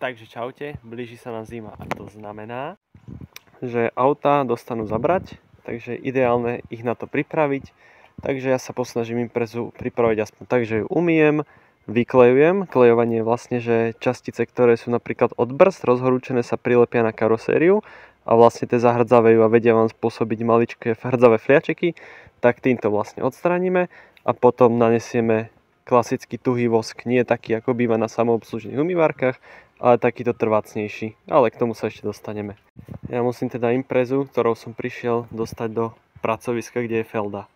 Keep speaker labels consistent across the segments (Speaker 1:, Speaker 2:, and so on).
Speaker 1: Takže čaute, blíži sa nám zima a to znamená, že auta dostanú zabrať, takže ideálne ich na to pripraviť. Takže ja sa posnažím imprezu pripraviť aspoň tak, že ju umyjem, vyklejujem. Klejovanie je vlastne, že častice, ktoré sú napríklad od brzd rozhorúčené, sa prilepia na karosériu a vlastne tie zahrdzavejú a vedia vám spôsobiť maličké hrdzavé fliačeky, tak týmto vlastne odstraníme a potom nanesieme klasický tuhý vosk, nie taký ako býva na samoobslužných umývárkach, ale takýto trvácnejší, ale k tomu sa ešte dostaneme. Ja musím teda imprezu, ktorou som prišiel, dostať do pracoviska, kde je Felda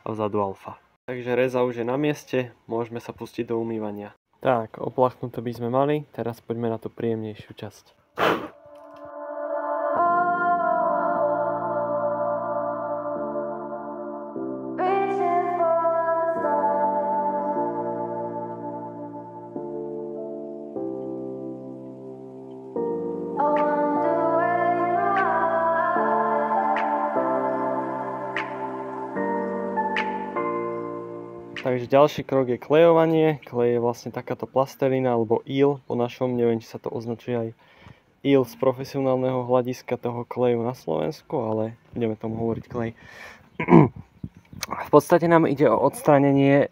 Speaker 1: a vzadu Alfa. Takže reza už je na mieste, môžeme sa pustiť do umývania. Tak, oplachnuté by sme mali, teraz poďme na tú príjemnejšiu časť. Takže ďalší krok je klejovanie. Klej je vlastne takáto plastelina alebo íl po našom, neviem či sa to označuje aj íl z profesionálneho hľadiska toho kleju na Slovensku, ale budeme tomu hovoriť klej. V podstate nám ide o odstránenie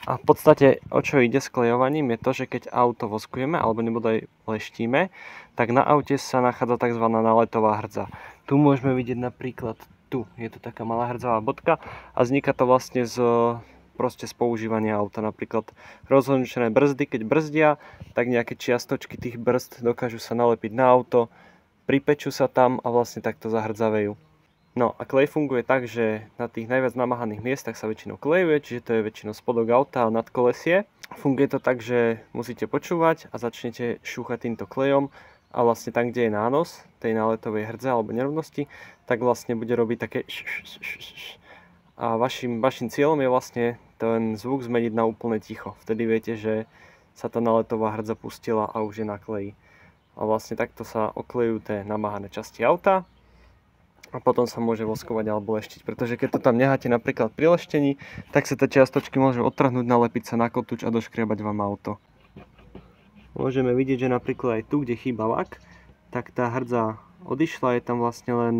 Speaker 1: a v podstate o čo ide s klejovaním je to, že keď auto voskujeme alebo nebodaj leštíme, tak na aute sa nachádza tzv. Náletová hrdza. Tu môžeme vidieť napríklad tu je to taká malá hrdzavá bodka a vzniká to vlastne z používania auta. Napríklad rozhodnutené brzdy, keď brzdia, tak nejaké čiastočky tých brzd dokážu sa nalepiť na auto, pripečú sa tam a vlastne takto zahrdzavejú. No a klej funguje tak, že na tých najviac namáhaných miestach sa väčšinou klejuje, čiže to je väčšinou spodok auta a nadkolesie. Funguje to tak, že musíte počúvať a začnete šúchať týmto klejom a vlastne tam, kde je nános tej náletovej hrdze alebo nerovnosti, tak vlastne bude robiť také a vašim cieľom je vlastne ten zvuk zmeniť na úplne ticho. Vtedy viete, že sa tá náletová hrdza pustila a už je na kleji. A vlastne takto sa oklejujú tie namáhané časti auta a potom sa môže voskovať alebo leštiť. Pretože keď to tam necháte napríklad pri leštení, tak sa tie čiastočky môžu odtrhnúť, nalepiť sa na kotúč a doškriabať vám auto. Môžeme vidieť, že napríklad aj tu, kde chýba lak, tak tá hrdza odišla, je tam vlastne len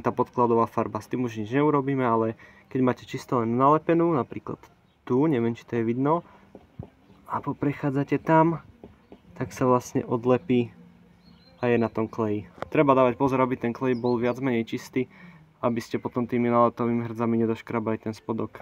Speaker 1: tá podkladová farba. S tým už nič neurobíme, ale keď máte čisto len nalepenú, napríklad tu, neviem či to je vidno, a poprechádzate tam, tak sa vlastne odlepí a je na tom kleji. Treba dávať pozor, aby ten klej bol viac menej čistý, aby ste potom tými náletovými hrdzami nedoškrabali ten spodok.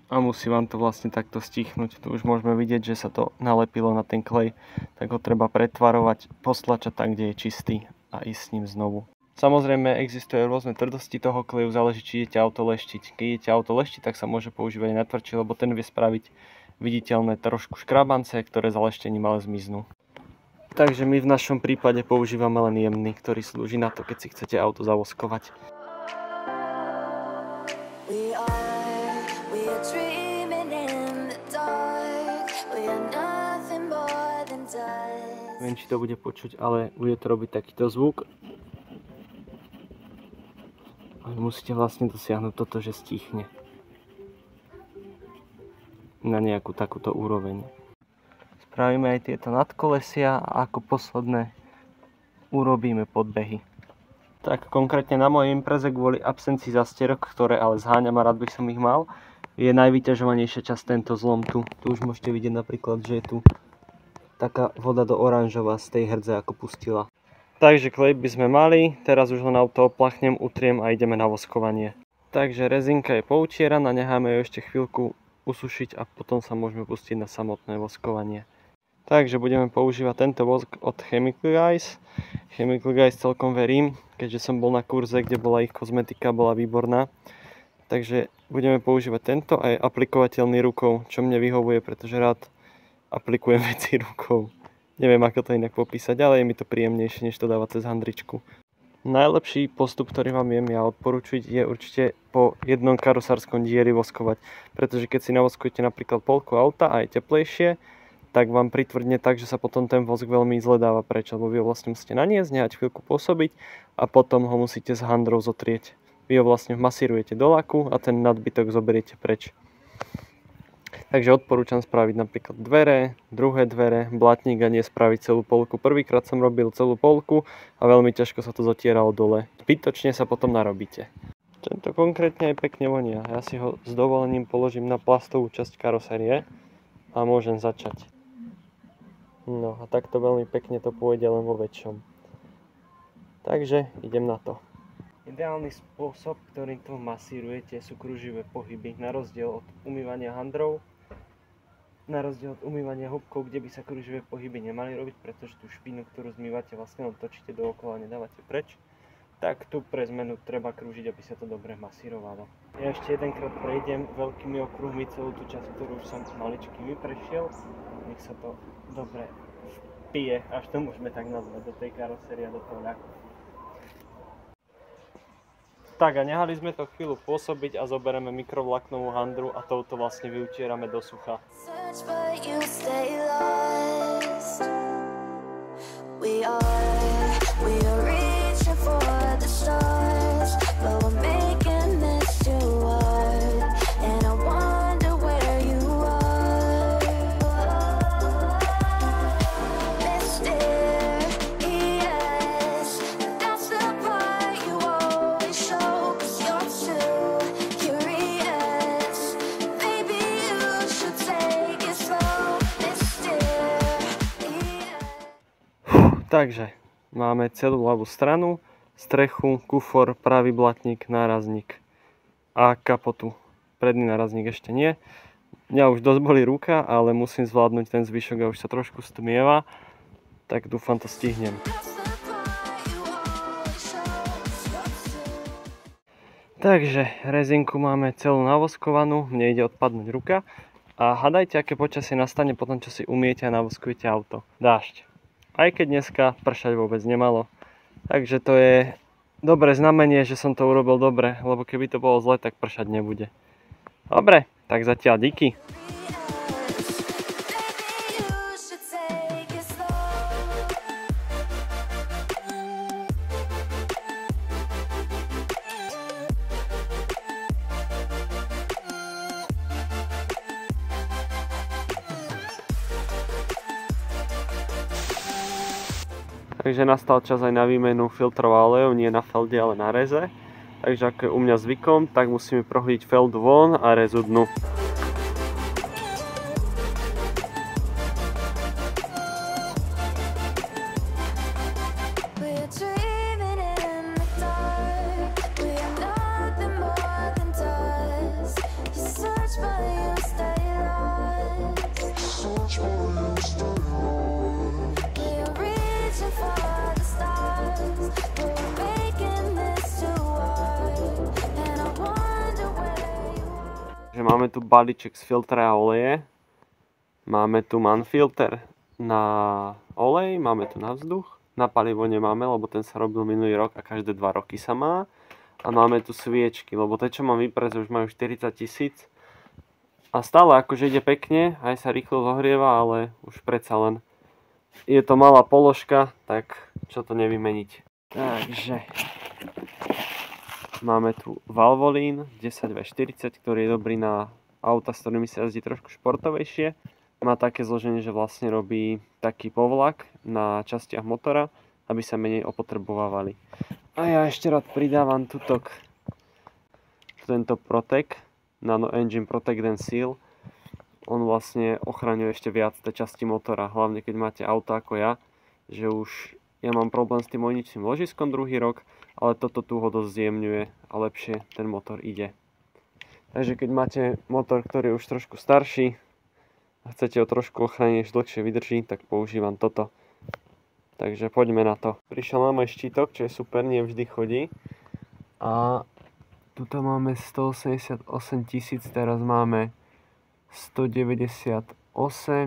Speaker 1: A musí vám to vlastne takto stichnúť. Tu už môžeme vidieť, že sa to nalepilo na ten klej, tak ho treba pretvarovať, postlačať tam, kde je čistý a ísť s ním znovu. Samozrejme existuje rôzne tvrdosti toho kleju, záleží či idete auto leštiť. Keď idete auto leštiť, tak sa môže používať aj natvrdší, lebo ten vie spraviť viditeľné trošku škrabance, ktoré za leštením ale zmiznú. Takže my v našom prípade používame len jemný, ktorý slúži na to, keď si chcete auto zavoskovať. Neviem, či to bude počuť, ale bude to robiť takýto zvuk. A musíte vlastne dosiahnuť toto, že stichne na nejakú takúto úroveň. Spravíme aj tieto nadkolesia a ako posledné urobíme podbehy. Tak konkrétne na mojej impreze kvôli absencii zastierok, ktoré ale zháňam a rád by som ich mal, je najvyťažovanejšia časť tento zlom tu. Tu už môžete vidieť napríklad, že je tu taká voda do oranžová z tej hrdze, ako pustila. Takže klej by sme mali, teraz už len auto oplachnem, utriem a ideme na voskovanie. Takže rezinka je poutieraná, necháme ju ešte chvíľku usušiť a potom sa môžeme pustiť na samotné voskovanie. Takže budeme používať tento vosk od Chemical Guys. Chemical Guys celkom verím, keďže som bol na kurze, kde bola ich kozmetika, bola výborná. Takže budeme používať tento a je aplikovateľný rukou, čo mne vyhovuje, pretože rád aplikujem veci rukou. Neviem, ako to inak popísať, ale je mi to príjemnejšie, než to dávať cez handričku. Najlepší postup, ktorý vám viem ja odporučiť, je určite po jednom karosárskom dieli voskovať. Pretože keď si navoskujete napríklad polku auta a je teplejšie, tak vám pritvrdne tak, že sa potom ten vosk veľmi zle dáva preč, lebo vy ho vlastne musíte naniesť, nehať chvíľku pôsobiť a potom ho musíte s handrou zotrieť. Vy ho vlastne masírujete do laku a ten nadbytok zoberiete preč. Takže odporúčam spraviť napríklad dvere, druhé dvere, blatník a nie spraviť celú polku. Prvýkrát som robil celú polku a veľmi ťažko sa to zotieralo dole. Zbytočne sa potom narobíte. Tento konkrétne aj pekne vonia. Ja si ho s dovolením položím na plastovú časť karosérie a môžem začať. No a takto veľmi pekne to pôjde len vo väčšom. Takže idem na to. Ideálny spôsob, ktorým to masírujete, sú kruživé pohyby. Na rozdiel od umývania handrov, na rozdiel od umývania húbkov, kde by sa kruživé pohyby nemali robiť, pretože tú špínu, ktorú zmývate, vlastne len točíte dookola a nedávate preč. Tak tu pre zmenu treba krúžiť, aby sa to dobre masírovalo. Ja ešte jedenkrát prejdem veľkými okruhmi celú tú časť, ktorú už som maličky vyprešiel. Nech sa to dobre vpije, až to môžeme tak nazvať, do tej karosérie a do toho ľaku. Tak a nehali sme to chvíľu pôsobiť a zoberieme mikrovlaknovú handru a touto vlastne vyutierame do sucha. Takže máme celú ľavú stranu, strechu, kufor, pravý blatník, nárazník a kapotu. Predný nárazník ešte nie. Mňa už dosť bolí ruka, ale musím zvládnuť ten zvyšok a už sa trošku stmieva, tak dúfam to stihnem. Takže rezinku máme celú navoskovanú, mne ide odpadnúť ruka a hádajte, aké počasie nastane potom, čo si umiete a navoskujete auto. Dážď. Aj keď dneska pršať vôbec nemalo. Takže to je dobré znamenie, že som to urobil dobre, lebo keby to bolo zle, tak pršať nebude. Dobre, tak zatiaľ díky. Takže nastal čas aj na výmenu filtrov a olejov, nie na felde, ale na reze. Takže ako je u mňa zvykom, tak musíme prohliť feldu von a rezu dnu. Máme tu balíček z filtra a oleje, máme tu manfilter na olej, máme tu na vzduch, na palivo nemáme, lebo ten sa robil minulý rok a každé 2 roky sa má. A máme tu sviečky, lebo tie, čo mám vypreze, už majú 40 000 a stále akože ide pekne, aj sa rýchlo zohrieva, ale už predsa len je to malá položka, tak čo to nevymeniť. Takže máme tu Valvoline 10V40, ktorý je dobrý na auta, s ktorými sa jazdí trošku športovejšie. Má také zloženie, že vlastne robí taký povlak na častiach motora, aby sa menej opotrebovávali. A ja ešte rád pridávam tento Protec, Nano Engine Protect and Seal. On vlastne ochraňuje ešte viac tie časti motora, hlavne keď máte auto ako ja, že už ja mám problém s tým ojničným ložiskom druhý rok, ale toto tu ho dosť zjemňuje a lepšie ten motor ide. Takže keď máte motor, ktorý je už trošku starší a chcete ho trošku ochrániť, ešte dlhšie vydrží, tak používam toto. Takže poďme na to. Prišiel nám aj štítok, čo je super, nie vždy chodí. A tuto máme 188 000, teraz máme 198,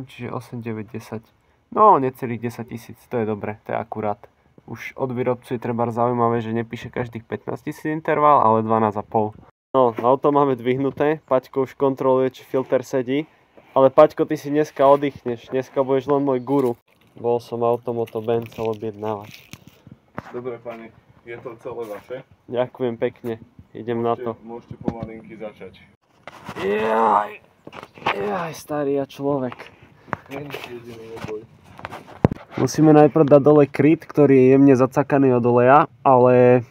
Speaker 1: čiže 8, 9, 10. No, necelých 10 000, to je dobre, to je akurát. Už od výrobcu je treba zaujímavé, že nepíše každých 15 000 interval, ale 12,5. No, auto máme dvihnuté, Paťko už kontroluje, či filter sedí. Ale Paťko, ty si dneska oddychneš, dneska budeš len môj guru. Bol som Automoto Ben chcel objednávať.
Speaker 2: Dobre, pani, je to celé vaše?
Speaker 1: Ďakujem pekne, idem na to.
Speaker 2: Môžete pomalinky začať.
Speaker 1: Jaj, Jaj, starý a človek.
Speaker 2: Není si jediný, neboj.
Speaker 1: Musíme najprv dať dole kryt, ktorý je jemne zacakaný od oleja, ale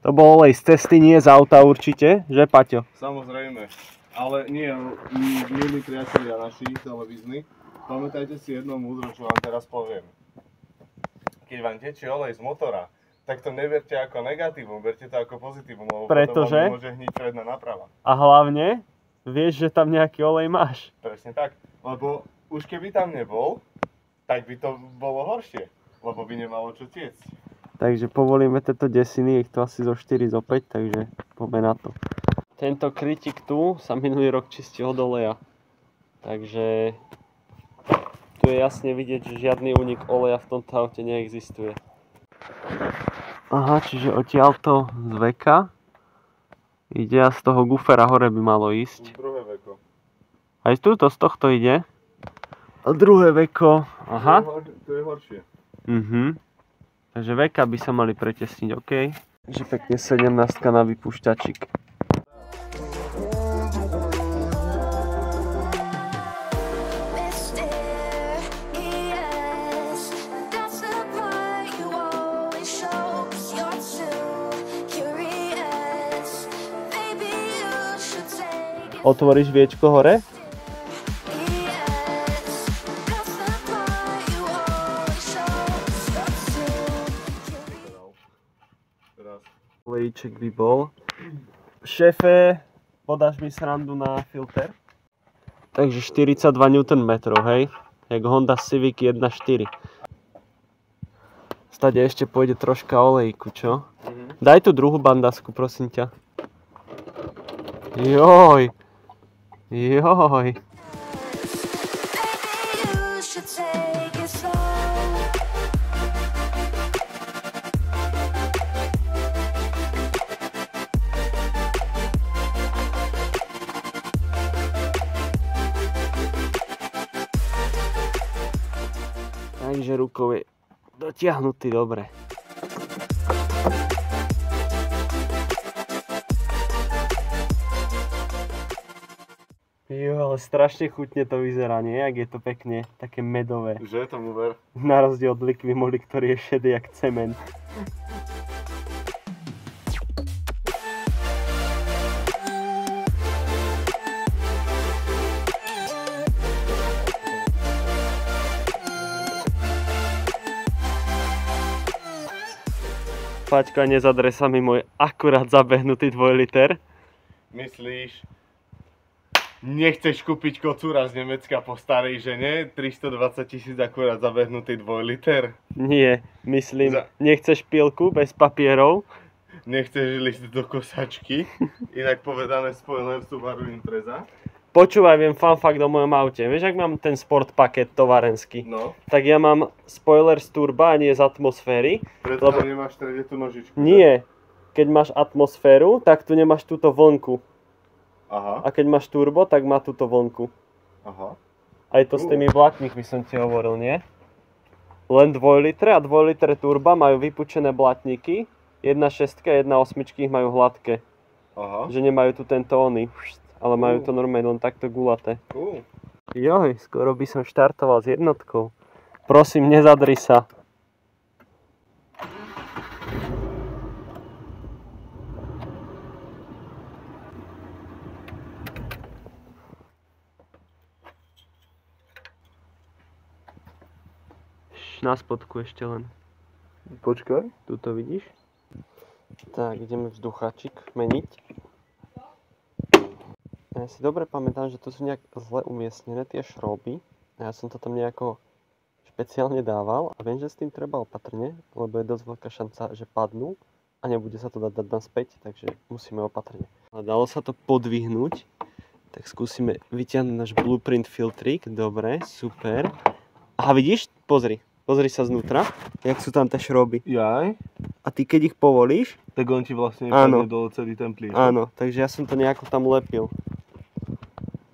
Speaker 1: to bol olej z cesty, nie z auta určite, že Paťo?
Speaker 2: Samozrejme. Ale nie, milí priatelia naši televízni, pamätajte si jedno múdro, čo vám teraz poviem. Keď vám tečie olej z motora, tak to neberte ako negatívum, berte to ako pozitívum, lebo potom vám môže hniť predná naprava.
Speaker 1: A hlavne, vieš, že tam nejaký olej máš.
Speaker 2: Presne tak, lebo už keby tam nebol, tak by to bolo horšie, lebo by nemalo čo tiecť.
Speaker 1: Takže povolíme tieto desiny, ich to asi zo 4, zo 5, takže poďme na to. Tento krytík tu sa minulý rok čistil od oleja. Takže tu je jasne vidieť, že žiadny únik oleja v tomto aute neexistuje. Aha, čiže odtiaľto z veka ide a z toho gufera hore by malo ísť.
Speaker 2: Druhé veko.
Speaker 1: Aj tuto z tohto ide. A druhé veko, aha.
Speaker 2: To je horšie.
Speaker 1: Takže veka by sa mali pretesniť, OK. Takže pekne 17 na vypúšťačik. Otvoríš viečko hore? Olejček by bol. Šéfe, podáš mi srandu na filter? Takže 42 Nm, hej? Jak Honda Civic 1.4. Stade ešte pôjde troška olejku, čo? Daj tu druhú bandasku, prosím ťa. Joj. Joj. Takže rukou je dotiahnutý dobre. Jo, ale strašne chutne to vyzerá, nie? Jak je to pekne, také medové.
Speaker 2: Že, tomu ver.
Speaker 1: Na rozdiel od Liquimoli, ktorý je šedý jak cement. Paťka, nezadre sa mi môj akurát zabehnutý 2 liter.
Speaker 2: Myslíš? Nechceš kúpiť kocúra z Nemecka po starej žene? 320 000 akurát zabehnutý 2 liter?
Speaker 1: Nie, myslím, nechceš pilku bez papierov?
Speaker 2: Nechceš list do kosačky? Inak povedané spoiler Subaru Impreza.
Speaker 1: Počúvaj, viem fun fact o mojom aute. Vieš, ak mám ten sport paket tovarenský?
Speaker 2: No.
Speaker 1: Tak ja mám spoiler z turba a nie z atmosféry.
Speaker 2: Preto lebo nemáš v strede tú nožičku.
Speaker 1: Nie. Keď máš atmosféru, tak tu nemáš túto vlnku.
Speaker 2: Aha.
Speaker 1: A keď máš turbo, tak má túto vlnku.
Speaker 2: Aha.
Speaker 1: Aj to s tými blatníkmi som ti hovoril, nie? Len 2 litre a 2 litre turba majú vypučené blatníky. 1.6 a 1.8 ich majú hladké.
Speaker 2: Aha.
Speaker 1: Že nemajú tu tento ony. Ale majú to normálne len takto gulaté. Joj, skoro by som štartoval s jednotkou. Prosím, nezadri sa. Na spodku ešte len.
Speaker 2: Počkaj.
Speaker 1: Tuto vidíš? Tak, ideme vzduchačik meniť. Ja si dobre pamätám, že tu sú nejak zle umiestnené tie šroby. A ja som to tam nejako špeciálne dával a viem, že s tým treba opatrne, lebo je dosť veľká šanca, že padnú a nebude sa to dať naspäť, takže musíme opatrne. Ale dalo sa to podvihnúť, tak skúsime vyťahnuť náš blueprint filtrík. Dobre, super. Aha, vidíš? Pozri sa znútra, jak sú tam tie šroby.
Speaker 2: Jaj.
Speaker 1: A ty keď ich povolíš,
Speaker 2: tak on ti vlastne padne dole celý ten plyn.
Speaker 1: Áno, takže ja som to nejako tam lepil.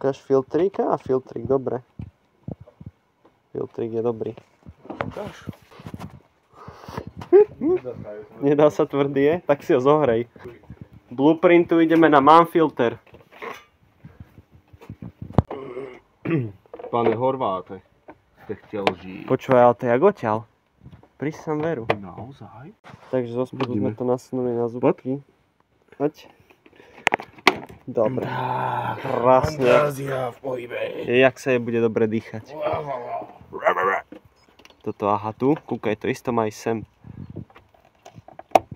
Speaker 1: Ukáž filtríka a filtrík, dobre. Filtrík je dobrý.
Speaker 2: Ukáž.
Speaker 1: Nedá sa tvrdý, je? Tak si ho zohrej. Blueprintu ideme na MAN filter.
Speaker 2: Pane Horváte, ste chtěl žít.
Speaker 1: Počúvaj, ale to je jak odtiaľ. Prísam veru.
Speaker 2: Naozaj?
Speaker 1: Takže zo spodu
Speaker 2: Vidíme.
Speaker 1: sme to nasunuli na zubky. Hoď. Dobre. Krásne.
Speaker 2: Fantázia v pohybe.
Speaker 1: Jak sa je bude dobre dýchať. Toto, aha, tu. Kúkaj, to isto má aj sem.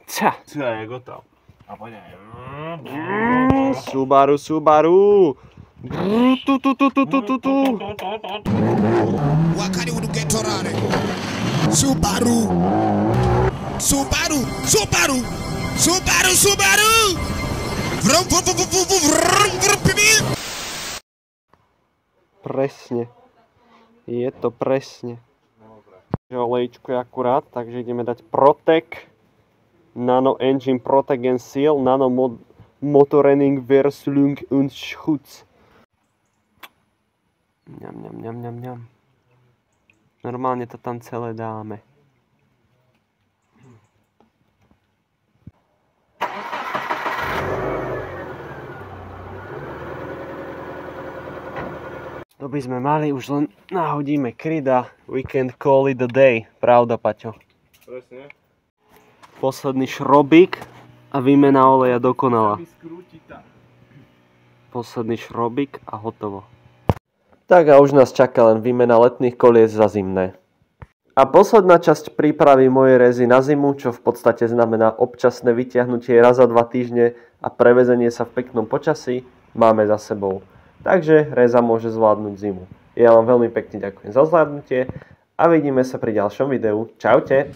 Speaker 1: Ća.
Speaker 2: Cia je gotov. A poďme.
Speaker 1: Subaru, Subaru. Tu.
Speaker 3: Wakati udugetorare Subaru Subaru Subaru Subaru Subaru Vrum vrum vrum vrum vrum vrum pipi.
Speaker 1: Presne. Je to presne. Olejčko je akurát, takže ideme dať Protec Nano Engine Protec and Seal Nano Motorrenning Verslung und Schutz. Ňam. Normálne to tam celé dáme. To by sme mali, už len nahodíme kryt a we can call it a day. Pravda, Paťo?
Speaker 2: Presne.
Speaker 1: Posledný šrobík a výmena oleja dokonala. Posledný šrobík a hotovo. Tak a už nás čaká len výmena letných kolies za zimné. A posledná časť prípravy mojej rezy na zimu, čo v podstate znamená občasné vytiahnutie raz za 2 týždne a prevezenie sa v peknom počasí, máme za sebou. Takže reza môže zvládnuť zimu. Ja vám veľmi pekne ďakujem za zvládnutie a vidíme sa pri ďalšom videu. Čaute!